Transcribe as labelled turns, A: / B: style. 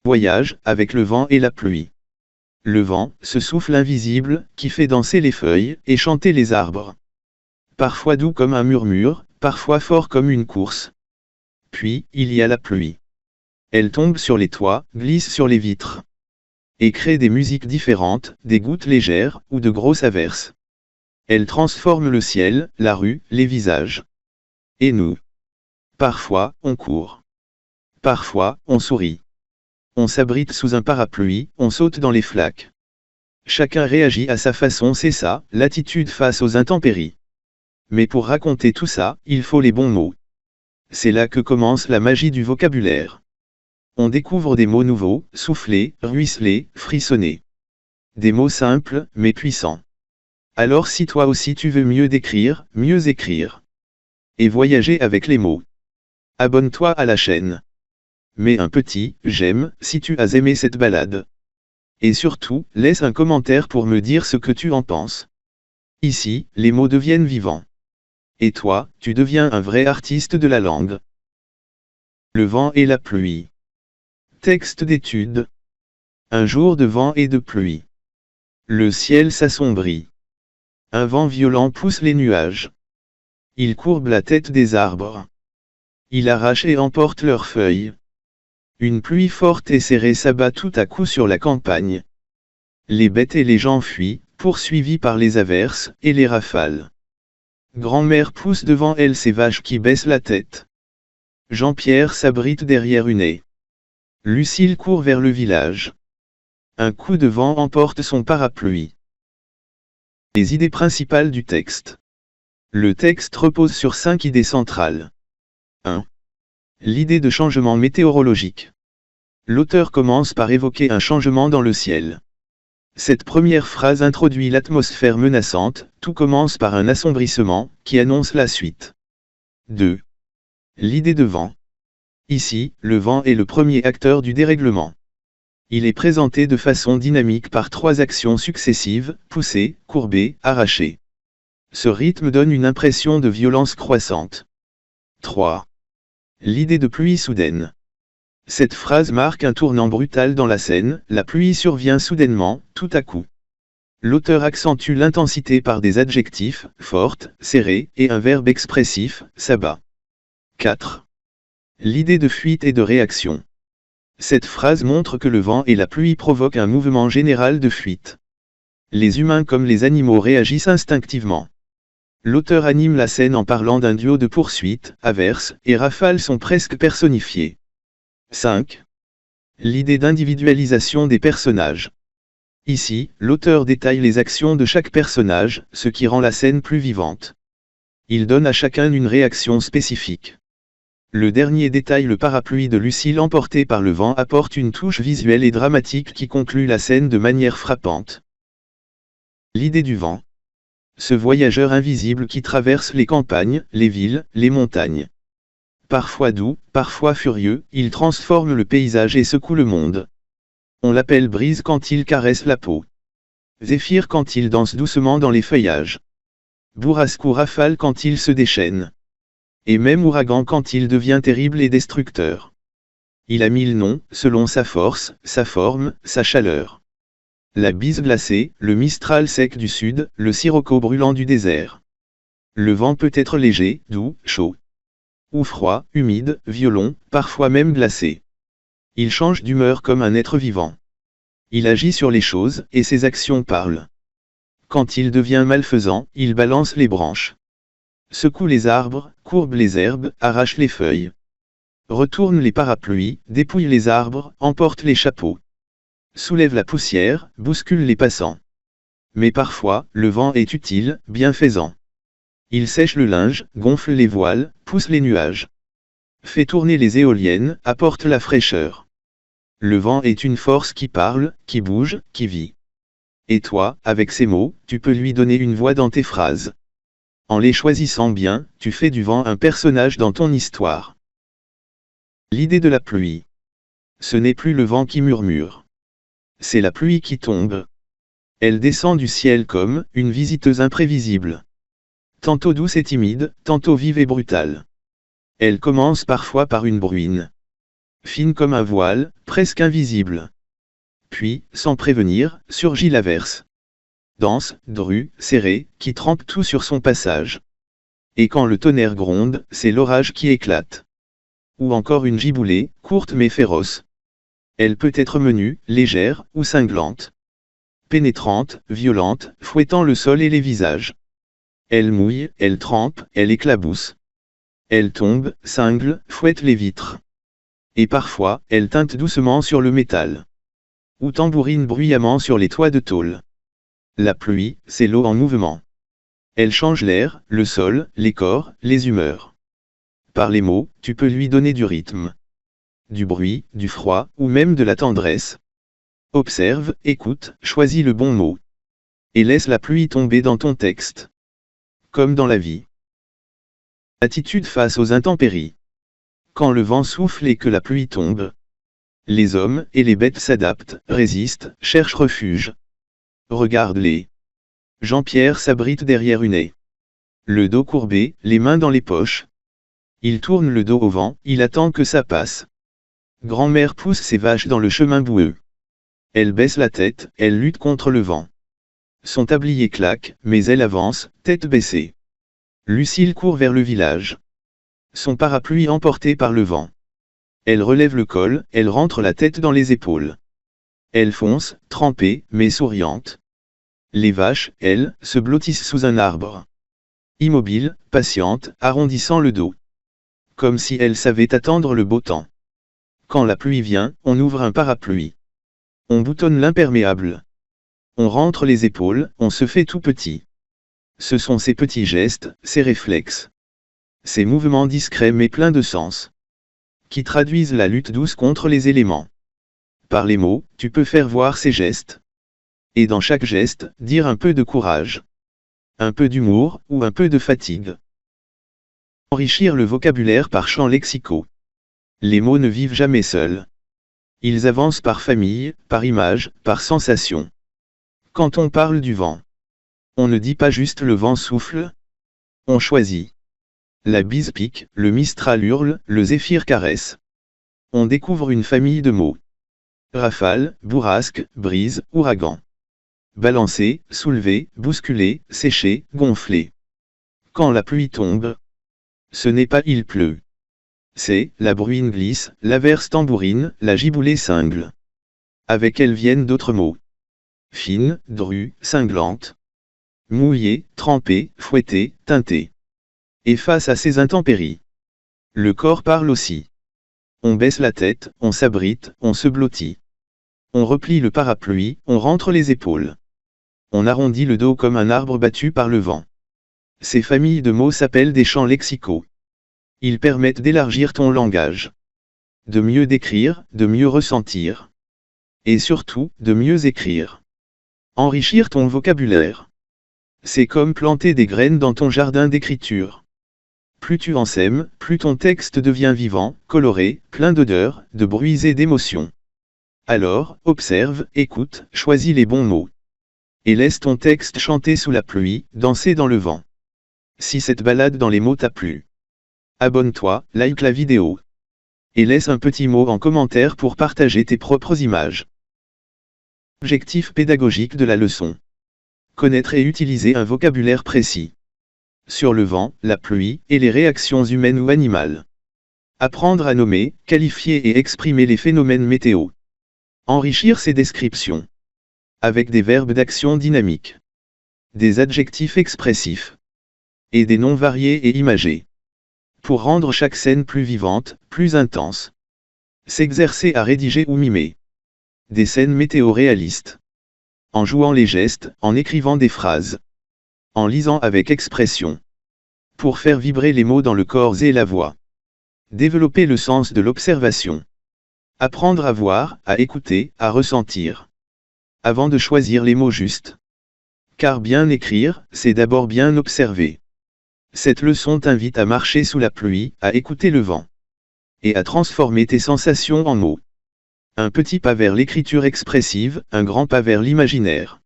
A: Voyage, avec le vent et la pluie. Le vent, ce souffle invisible, qui fait danser les feuilles, et chanter les arbres. Parfois doux comme un murmure, parfois fort comme une course. Puis, il y a la pluie. Elle tombe sur les toits, glisse sur les vitres. Et crée des musiques différentes, des gouttes légères, ou de grosses averses. Elle transforme le ciel, la rue, les visages. Et nous. Parfois, on court. Parfois, on sourit. On s'abrite sous un parapluie, on saute dans les flaques. Chacun réagit à sa façon, c'est ça, l'attitude face aux intempéries. Mais pour raconter tout ça, il faut les bons mots. C'est là que commence la magie du vocabulaire. On découvre des mots nouveaux, soufflés, ruisselés, frissonnés. Des mots simples, mais puissants. Alors si toi aussi tu veux mieux décrire, mieux écrire. Et voyager avec les mots. Abonne-toi à la chaîne. Mets un petit « j'aime » si tu as aimé cette balade. Et surtout, laisse un commentaire pour me dire ce que tu en penses. Ici, les mots deviennent vivants. Et toi, tu deviens un vrai artiste de la langue. Le vent et la pluie. Texte d'étude. Un jour de vent et de pluie. Le ciel s'assombrit. Un vent violent pousse les nuages. Il courbe la tête des arbres. Il arrache et emporte leurs feuilles. Une pluie forte et serrée s'abat tout à coup sur la campagne. Les bêtes et les gens fuient, poursuivis par les averses et les rafales. Grand-mère pousse devant elle ses vaches qui baissent la tête. Jean-Pierre s'abrite derrière une haie. Lucille court vers le village. Un coup de vent emporte son parapluie. Les idées principales du texte. Le texte repose sur 5 idées centrales. 1. L'idée de changement météorologique. L'auteur commence par évoquer un changement dans le ciel. Cette première phrase introduit l'atmosphère menaçante, tout commence par un assombrissement, qui annonce la suite. 2. L'idée de vent. Ici, le vent est le premier acteur du dérèglement. Il est présenté de façon dynamique par 3 actions successives, pousser, courber, arracher. Ce rythme donne une impression de violence croissante. 3. L'idée de pluie soudaine. Cette phrase marque un tournant brutal dans la scène, la pluie survient soudainement, tout à coup. L'auteur accentue l'intensité par des adjectifs, forte, serrée, et un verbe expressif, s'abat. 4. L'idée de fuite et de réaction. Cette phrase montre que le vent et la pluie provoquent un mouvement général de fuite. Les humains comme les animaux réagissent instinctivement. L'auteur anime la scène en parlant d'un duo de poursuites, averses et rafales sont presque personnifiées. 5. L'idée d'individualisation des personnages. Ici, l'auteur détaille les actions de chaque personnage, ce qui rend la scène plus vivante. Il donne à chacun une réaction spécifique. Le dernier détail, le parapluie de Lucille emporté par le vent, apporte une touche visuelle et dramatique qui conclut la scène de manière frappante. L'idée du vent. Ce voyageur invisible qui traverse les campagnes, les villes, les montagnes. Parfois doux, parfois furieux, il transforme le paysage et secoue le monde. On l'appelle brise quand il caresse la peau. Zéphyr quand il danse doucement dans les feuillages. Bourrasque ou rafale quand il se déchaîne. Et même ouragan quand il devient terrible et destructeur. Il a 1000 noms, selon sa force, sa forme, sa chaleur. La bise glacée, le mistral sec du sud, le sirocco brûlant du désert. Le vent peut être léger, doux, chaud. Ou froid, humide, violent, parfois même glacé. Il change d'humeur comme un être vivant. Il agit sur les choses, et ses actions parlent. Quand il devient malfaisant, il balance les branches. Secoue les arbres, courbe les herbes, arrache les feuilles. Retourne les parapluies, dépouille les arbres, emporte les chapeaux. Soulève la poussière, bouscule les passants. Mais parfois, le vent est utile, bienfaisant. Il sèche le linge, gonfle les voiles, pousse les nuages. Fait tourner les éoliennes, apporte la fraîcheur. Le vent est une force qui parle, qui bouge, qui vit. Et toi, avec ces mots, tu peux lui donner une voix dans tes phrases. En les choisissant bien, tu fais du vent un personnage dans ton histoire. L'idée de la pluie. Ce n'est plus le vent qui murmure. C'est la pluie qui tombe. Elle descend du ciel comme une visiteuse imprévisible. Tantôt douce et timide, tantôt vive et brutale. Elle commence parfois par une bruine. Fine comme un voile, presque invisible. Puis, sans prévenir, surgit l'averse. Dense, drue, serrée, qui trempe tout sur son passage. Et quand le tonnerre gronde, c'est l'orage qui éclate. Ou encore une giboulée, courte mais féroce. Elle peut être menue, légère, ou cinglante. Pénétrante, violente, fouettant le sol et les visages. Elle mouille, elle trempe, elle éclabousse. Elle tombe, cingle, fouette les vitres. Et parfois, elle teinte doucement sur le métal. Ou tambourine bruyamment sur les toits de tôle. La pluie, c'est l'eau en mouvement. Elle change l'air, le sol, les corps, les humeurs. Par les mots, tu peux lui donner du rythme. Du bruit, du froid, ou même de la tendresse. Observe, écoute, choisis le bon mot. Et laisse la pluie tomber dans ton texte. Comme dans la vie. Attitude face aux intempéries. Quand le vent souffle et que la pluie tombe. Les hommes et les bêtes s'adaptent, résistent, cherchent refuge. Regarde-les. Jean-Pierre s'abrite derrière une haie. Le dos courbé, les mains dans les poches. Il tourne le dos au vent, il attend que ça passe. Grand-mère pousse ses vaches dans le chemin boueux. Elle baisse la tête, elle lutte contre le vent. Son tablier claque, mais elle avance, tête baissée. Lucille court vers le village. Son parapluie emporté par le vent. Elle relève le col, elle rentre la tête dans les épaules. Elle fonce, trempée, mais souriante. Les vaches, elles, se blottissent sous un arbre. Immobiles, patientes, arrondissant le dos. Comme si elles savaient attendre le beau temps. Quand la pluie vient, on ouvre un parapluie. On boutonne l'imperméable. On rentre les épaules, on se fait tout petit. Ce sont ces petits gestes, ces réflexes. Ces mouvements discrets mais pleins de sens. Qui traduisent la lutte douce contre les éléments. Par les mots, tu peux faire voir ces gestes. Et dans chaque geste, dire un peu de courage. Un peu d'humour, ou un peu de fatigue. Enrichir le vocabulaire par champs lexicaux. Les mots ne vivent jamais seuls. Ils avancent par famille, par image, par sensation. Quand on parle du vent, on ne dit pas juste le vent souffle. On choisit. La bise pique, le mistral hurle, le zéphyr caresse. On découvre une famille de mots. Rafale, bourrasque, brise, ouragan. Balancer, soulever, bousculer, sécher, gonfler. Quand la pluie tombe, ce n'est pas il pleut. C'est, la bruine glisse, l'averse tambourine, la giboulée cingle. Avec elle viennent d'autres mots. Fine, drue, cinglante. Mouillée, trempée, fouettée, teintée. Et face à ces intempéries, le corps parle aussi. On baisse la tête, on s'abrite, on se blottit. On replie le parapluie, on rentre les épaules. On arrondit le dos comme un arbre battu par le vent. Ces familles de mots s'appellent des champs lexicaux. Ils permettent d'élargir ton langage. De mieux décrire, de mieux ressentir. Et surtout, de mieux écrire. Enrichir ton vocabulaire. C'est comme planter des graines dans ton jardin d'écriture. Plus tu en sèmes, plus ton texte devient vivant, coloré, plein d'odeurs, de bruits et d'émotions. Alors, observe, écoute, choisis les bons mots. Et laisse ton texte chanter sous la pluie, danser dans le vent. Si cette balade dans les mots t'a plu, abonne-toi, like la vidéo. Et laisse un petit mot en commentaire pour partager tes propres images. Objectif pédagogique de la leçon. Connaître et utiliser un vocabulaire précis. Sur le vent, la pluie, et les réactions humaines ou animales. Apprendre à nommer, qualifier et exprimer les phénomènes météo. Enrichir ces descriptions. Avec des verbes d'action dynamiques. Des adjectifs expressifs. Et des noms variés et imagés. Pour rendre chaque scène plus vivante, plus intense. S'exercer à rédiger ou mimer. Des scènes météo réalistes. En jouant les gestes, en écrivant des phrases. En lisant avec expression. Pour faire vibrer les mots dans le corps et la voix. Développer le sens de l'observation. Apprendre à voir, à écouter, à ressentir. Avant de choisir les mots justes. Car bien écrire, c'est d'abord bien observer. Cette leçon t'invite à marcher sous la pluie, à écouter le vent. Et à transformer tes sensations en mots. Un petit pas vers l'écriture expressive, un grand pas vers l'imaginaire.